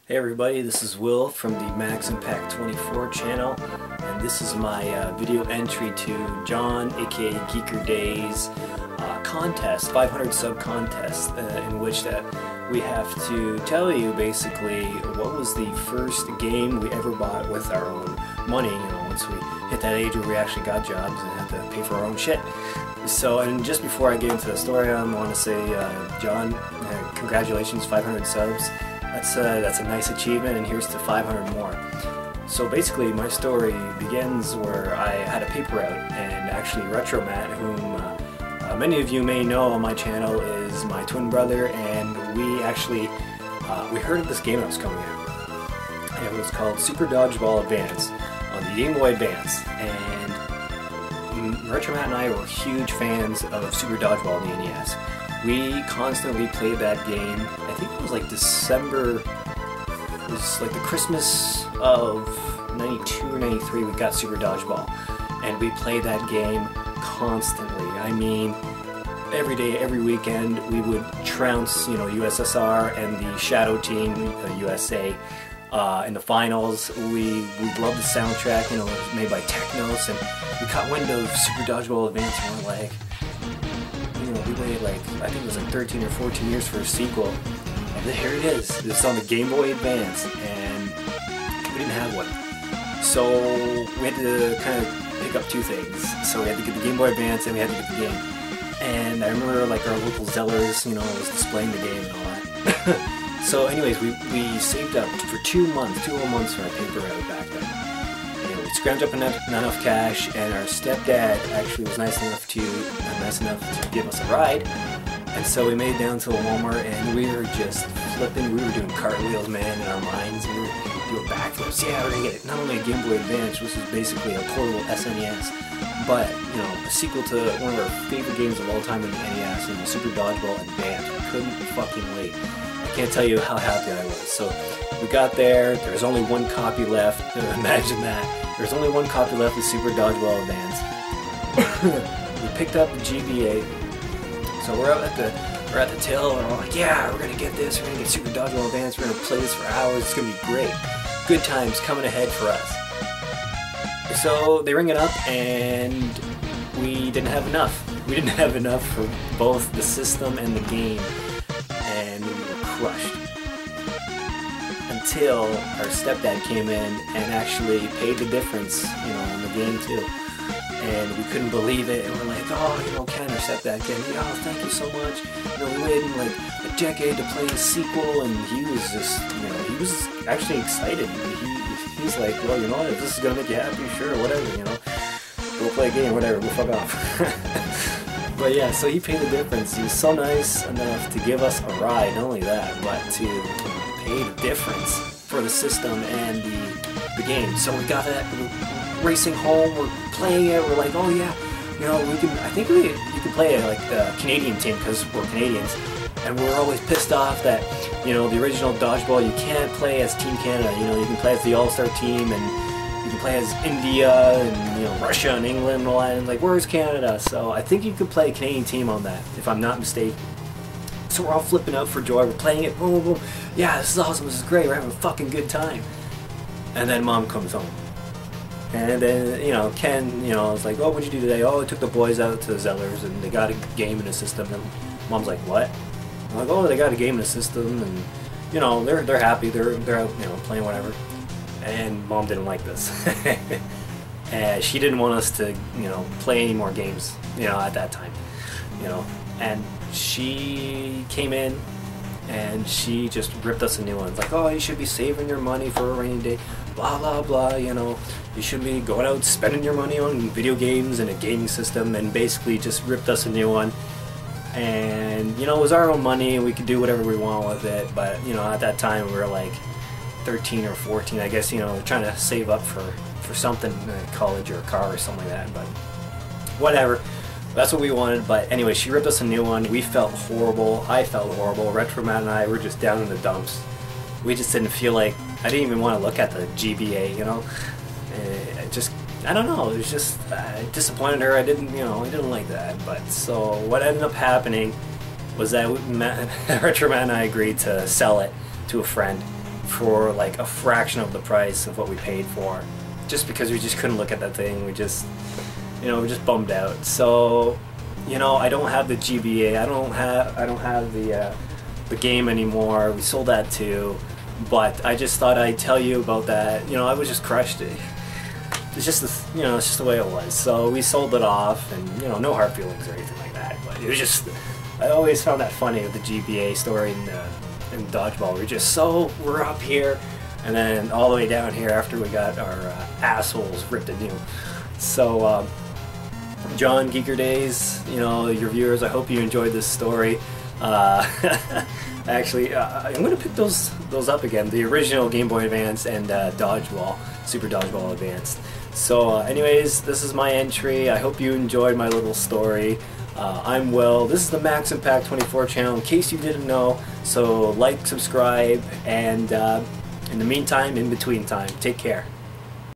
Hey everybody, this is Will from the Max Impact 24 channel, and this is my video entry to John, aka Geeker Days contest, 500 sub contest, in which that we have to tell you basically what was the first game we ever bought with our own money. You know, once we hit that age where we actually got jobs and had to pay for our own shit. So, and just before I get into the story, I want to say, John, congratulations, 500 subs. That's a nice achievement, and here's to 500 more. So basically, my story begins where I had a paper route, and actually Retro Matt, whom many of you may know on my channel, is my twin brother, and we actually we heard of this game that was coming out, and it was called Super Dodgeball Advance on the Game Boy Advance, and Retro Matt and I were huge fans of Super Dodgeball in the NES. We constantly played that game. I think it was like December, it was like the Christmas of 92 or 93 we got Super Dodgeball. And we played that game constantly. I mean, every day, every weekend, we would trounce, you know, USSR and the Shadow Team, USA, in the finals. We loved the soundtrack, you know, it was made by Technos, and we caught wind of Super Dodgeball Advance and we're like, you know, we waited like, I think it was like 13 or 14 years for a sequel, and then here it is. It's on the Game Boy Advance, and we didn't have one. So we had to kind of pick up two things. So we had to get the Game Boy Advance and we had to get the game. And I remember like our local Zellers, you know, was displaying the game and all that. So anyways, we saved up for 2 months, 2 whole months for our paper route back then. We scrounged up enough cash, and our stepdad actually was nice enough to give us a ride. And so we made it down to a Walmart, and we were just flipping. We were doing cartwheels, man, in our minds. We were doing backflips. Yeah, we're gonna get it. Not only a Game Boy Advance, which is basically a portable SNES, but you know, a sequel to one of our favorite games of all time in the NES, and the Super Dodgeball Advance. We couldn't fucking wait. I can't tell you how happy I was. So we got there. There was only one copy left. Imagine that. There's only one copy left of Super Dodgeball Advance. We picked up the GBA. So we're at the till, and we're like, yeah, we're gonna get this. We're gonna get Super Dodgeball Advance. We're gonna play this for hours. It's gonna be great. Good times coming ahead for us. So they ring it up, and we didn't have enough. We didn't have enough for both the system and the game, and we were crushed. Until our stepdad came in and actually paid the difference, you know, on the game too. And we couldn't believe it, and we're like, oh, you know, Ken, our stepdad, Ken, oh, thank you so much. You know, we waited like a decade to play the sequel, and he was just, you know, he was actually excited. He's like, well, you know what, if this is gonna make you happy, sure, whatever, you know. We'll play a game, whatever, we'll fuck off. But yeah, so he paid the difference. He was so nice enough to give us a ride, not only that, but to pay the difference for the system and the game. So we got that, we're racing home, we're playing it, we're like, oh yeah, you know, we can, I think you can play it like the Canadian team, because we're Canadians, and we're always pissed off that, you know, the original Dodgeball, you can't play as Team Canada, you know, you can play as the All-Star team, and you can play as India, and, you know, Russia and England and all that, and like, where's Canada? So I think you could play a Canadian team on that, if I'm not mistaken. So we're all flipping out for joy, we're playing it, boom, boom, boom. Yeah, this is awesome, this is great, we're having a fucking good time. And then Mom comes home. And then, you know, Ken, you know, was like, oh, what'd you do today? Oh, I took the boys out to Zellers, and they got a game in the system. And Mom's like, what? I'm like, oh, they got a game in the system, and, you know, they're happy, they're out, you know, playing whatever. And Mom didn't like this. And she didn't want us to, you know, play any more games, you know, at that time, you know. And she came in, and she just ripped us a new one. It's like, oh, you should be saving your money for a rainy day, blah, blah, blah, you know. You should be going out spending your money on video games and a gaming system, and basically just ripped us a new one. And, you know, it was our own money, we could do whatever we want with it, but, you know, at that time we were like 13 or 14, I guess, you know, trying to save up for something, college or a car or something like that, but whatever. That's what we wanted. But anyway, she ripped us a new one. We felt horrible. I felt horrible. Retro Matt and I were just down in the dumps. We just didn't feel like, I didn't even want to look at the GBA, you know. I don't know, it was just, I disappointed her. I didn't like that. But so what ended up happening was that Retro Matt and I agreed to sell it to a friend. for like a fraction of the price of what we paid for, just because we just couldn't look at that thing. We just, you know, we're just bummed out. So, you know, I don't have the GBA. I don't have the game anymore. We sold that too. But I just thought I'd tell you about that. You know, I was just crushed. It's just the, you know, it's just the way it was. So we sold it off, and you know, no hard feelings or anything like that. But it was just, I always found that funny with the GBA story in dodgeball. We're up here, and then all the way down here after we got our assholes ripped anew. So, John, Geeker Days, you know, your viewers, I hope you enjoyed this story. Actually, I'm going to pick those up again, the original Game Boy Advance and Dodgeball, Super Dodgeball Advanced. So anyways, this is my entry. I hope you enjoyed my little story. I'm Will. This is the Max Impact 24 channel, in case you didn't know. So like, subscribe, and in the meantime, in between time, take care.